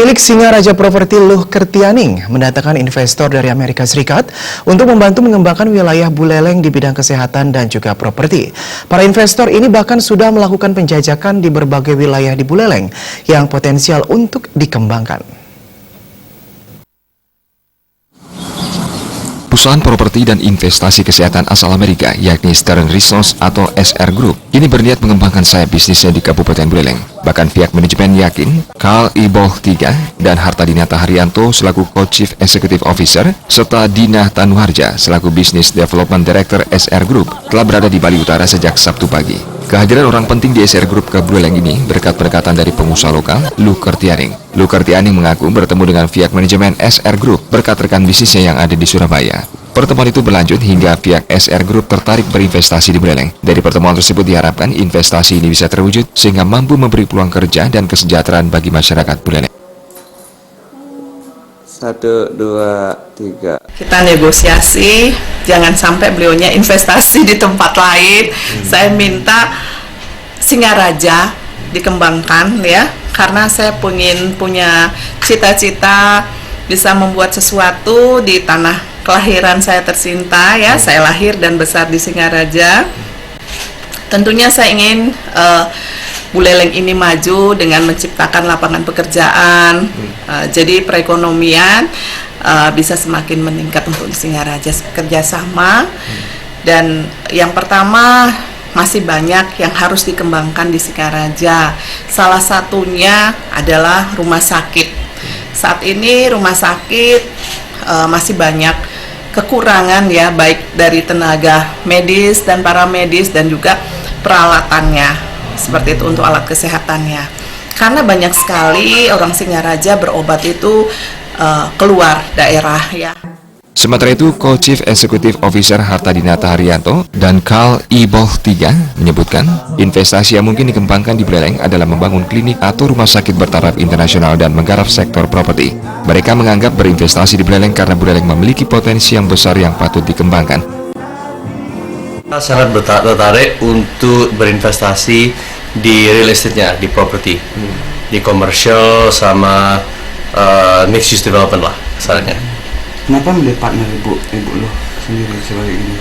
Pemilik Singaraja Property Luh Kertianing mendatangkan investor dari Amerika Serikat untuk membantu mengembangkan wilayah Buleleng di bidang kesehatan dan juga properti. Para investor ini bahkan sudah melakukan penjajakan di berbagai wilayah di Buleleng yang potensial untuk dikembangkan. Perusahaan properti dan investasi kesehatan asal Amerika, yakni Stern Resource atau SR Group, ini berniat mengembangkan sayap bisnisnya di Kabupaten Buleleng. Bahkan pihak manajemen yakin, Carl Iboh III dan Hartadinata Haryanto selaku Co-Chief Executive Officer, serta Dina Tanuharja selaku Business Development Director SR Group telah berada di Bali Utara sejak Sabtu pagi. Kehadiran orang penting di SR Group ke Buleleng ini berkat pendekatan dari pengusaha lokal, Luh Kertianing. Luh Kertianing mengaku bertemu dengan pihak manajemen SR Group berkat rekan bisnisnya yang ada di Surabaya. Pertemuan itu berlanjut hingga pihak SR Group tertarik berinvestasi di Buleleng. Dari pertemuan tersebut diharapkan investasi ini bisa terwujud sehingga mampu memberi peluang kerja dan kesejahteraan bagi masyarakat Buleleng. 1, 2, 3. Kita negosiasi, jangan sampai beliaunya investasi di tempat lain. Saya minta Singaraja dikembangkan ya, karena saya punya cita-cita bisa membuat sesuatu di tanah kelahiran saya tercinta ya. Saya lahir dan besar di Singaraja. Tentunya saya ingin Buleleng ini maju dengan menciptakan lapangan pekerjaan, jadi perekonomian bisa semakin meningkat untuk Singaraja kerjasama. Dan yang pertama, masih banyak yang harus dikembangkan di Singaraja. Salah satunya adalah rumah sakit. Saat ini rumah sakit masih banyak kekurangan ya, baik dari tenaga medis dan paramedis dan juga peralatannya. Seperti itu untuk alat kesehatannya. Karena banyak sekali orang Singaraja berobat itu keluar daerah ya. Sementara itu, Co-Chief Executive Officer Hartadinata Haryanto dan Carl Iboh III menyebutkan investasi yang mungkin dikembangkan di Buleleng adalah membangun klinik atau rumah sakit bertaraf internasional dan menggarap sektor properti. Mereka menganggap berinvestasi di Buleleng karena Buleleng memiliki potensi yang besar yang patut dikembangkan. Kita sangat tertarik untuk berinvestasi di real estate-nya, di property, di commercial sama mixed use development lah, misalnya. Kenapa milih partner ibu lo sendiri sebagai ini?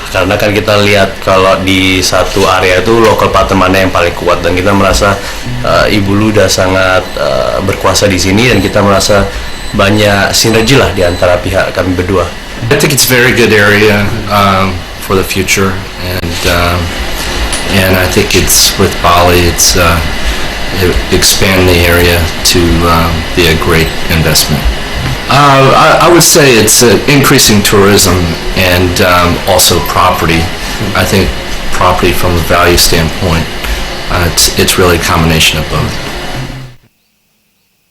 Karena kan kita lihat kalau di satu area itu local partner mana yang paling kuat, dan kita merasa ibu lu udah sangat berkuasa di sini, dan kita merasa banyak sinergi lah di antara pihak kami berdua. I think it's a very good area for the future, and I think it's with Bali, it's expand the area to be a great investment. I would say it's increasing tourism and also property. I think property from a value standpoint, it's really a combination of both.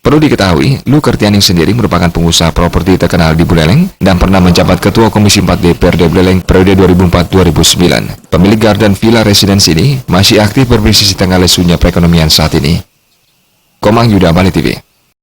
Perlu diketahui, Luh Kertianing sendiri merupakan pengusaha properti terkenal di Buleleng dan pernah menjabat Ketua Komisi 4 DPRD Buleleng periode 2004-2009. Pemilik Garden Villa Residence ini masih aktif berbisnis di tengah lesunya perekonomian saat ini. Komang Yuda, Bali TV.